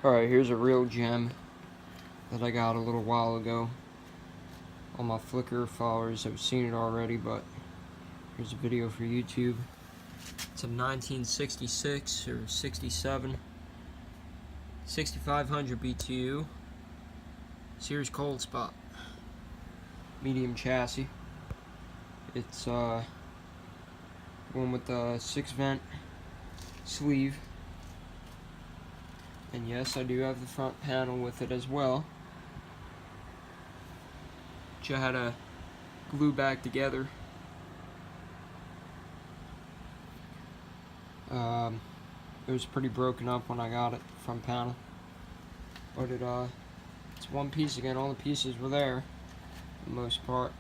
Alright, here's a real gem that I got a little while ago. All my Flickr followers have seen it already, but here's a video for YouTube. It's a 1966 or 67 6500 BTU Sears Coldspot medium chassis. It's one with the 6-vent sleeve. And yes, I do have the front panel with it as well, which I had to glue back together. It was pretty broken up when I got it, front panel. But it's one piece again. All the pieces were there, for the most part.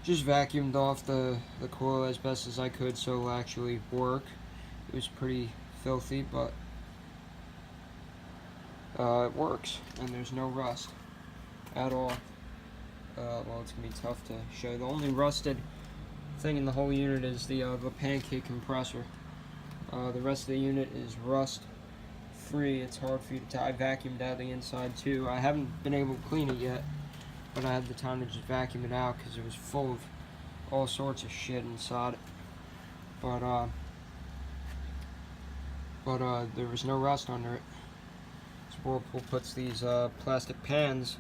Just vacuumed off the coil as best as I could so it'll actually work. It was pretty filthy, but it works, and there's no rust at all. Well, it's gonna be tough to show. The only rusted thing in the whole unit is the pancake compressor. The rest of the unit is rust free. It's hard for you to tell. I vacuumed out the inside too. I haven't been able to clean it yet, but I had the time to just vacuum it out because it was full of all sorts of shit inside it. But there was no rust under it. So Whirlpool puts these plastic pans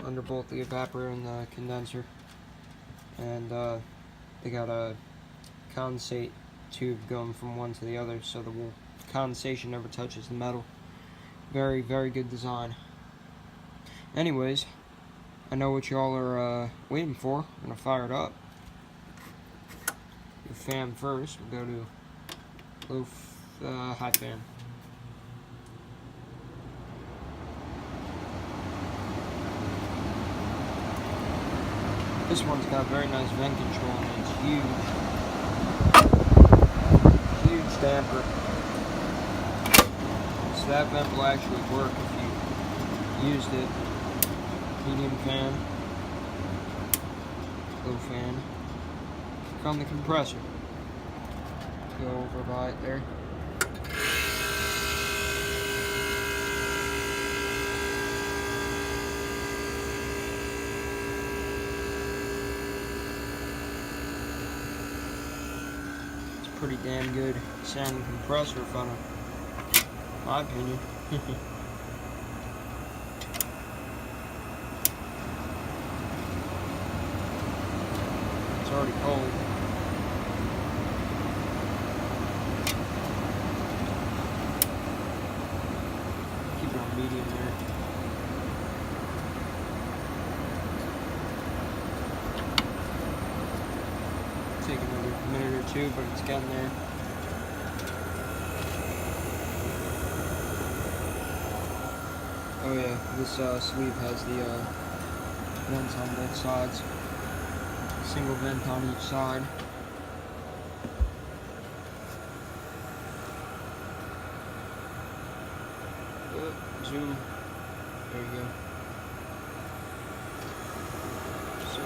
under both the evaporator and the condenser, and they got a condensate tube going from one to the other, so the condensation never touches the metal. Very, very good design. Anyways, I know what y'all are waiting for. I'm gonna fire it up. The fan first. We'll go to low, high fan. This one's got very nice vent control and it's huge. Huge damper. So that vent will actually work if you used it. Medium fan. Low fan. Click on the compressor. Go over by it there. Pretty damn good sounding compressor, if I don't, my opinion. It's already cold. Keep it on medium there. Take another minute or two, but it's getting there. Oh yeah, this sleeve has the vents on both sides. Single vent on each side. Zoom. There you go. So,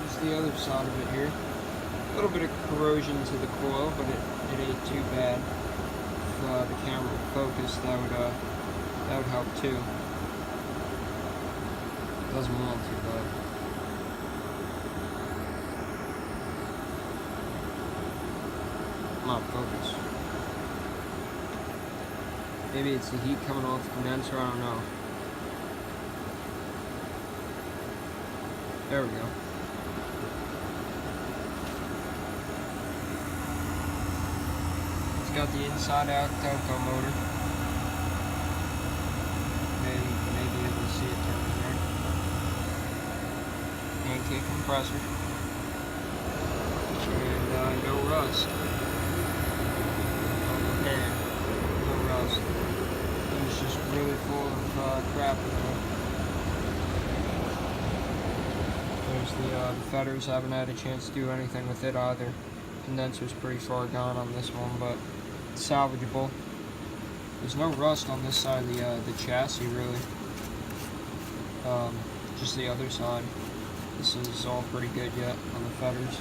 this is the other side of it here. A little bit of corrosion to the coil, but it ain't too bad. If the camera would focus, that would help too. Doesn't want to, but not focus. Maybe it's the heat coming off the condenser. I don't know. There we go. Got the inside out Delco motor. And you may be able to see it turning there. Pancake compressor. And no rust. On the pan. No rust. It was just really full of crap in there. There's the feathers. I haven't had a chance to do anything with it either. Condenser's pretty far gone on this one, but it's salvageable. There's no rust on this side of the chassis, really. Just the other side. This is all pretty good yet on the feathers.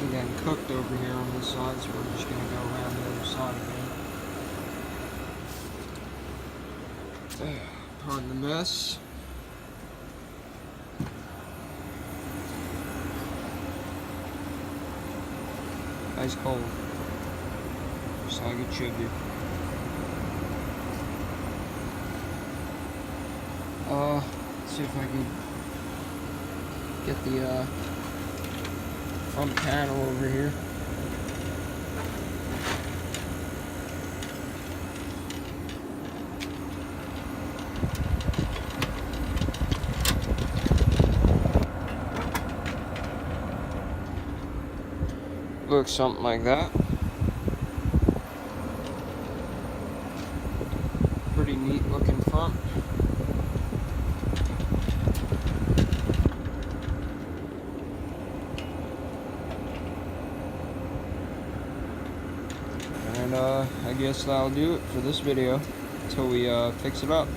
basically getting cooked over here on this side, so we're just going to go around the other side again. Pardon the mess. Ice cold. Just like it should be. Let's see if I can get the front panel over here. Looks something like that. Pretty neat looking front. And I guess that'll do it for this video until we fix it up.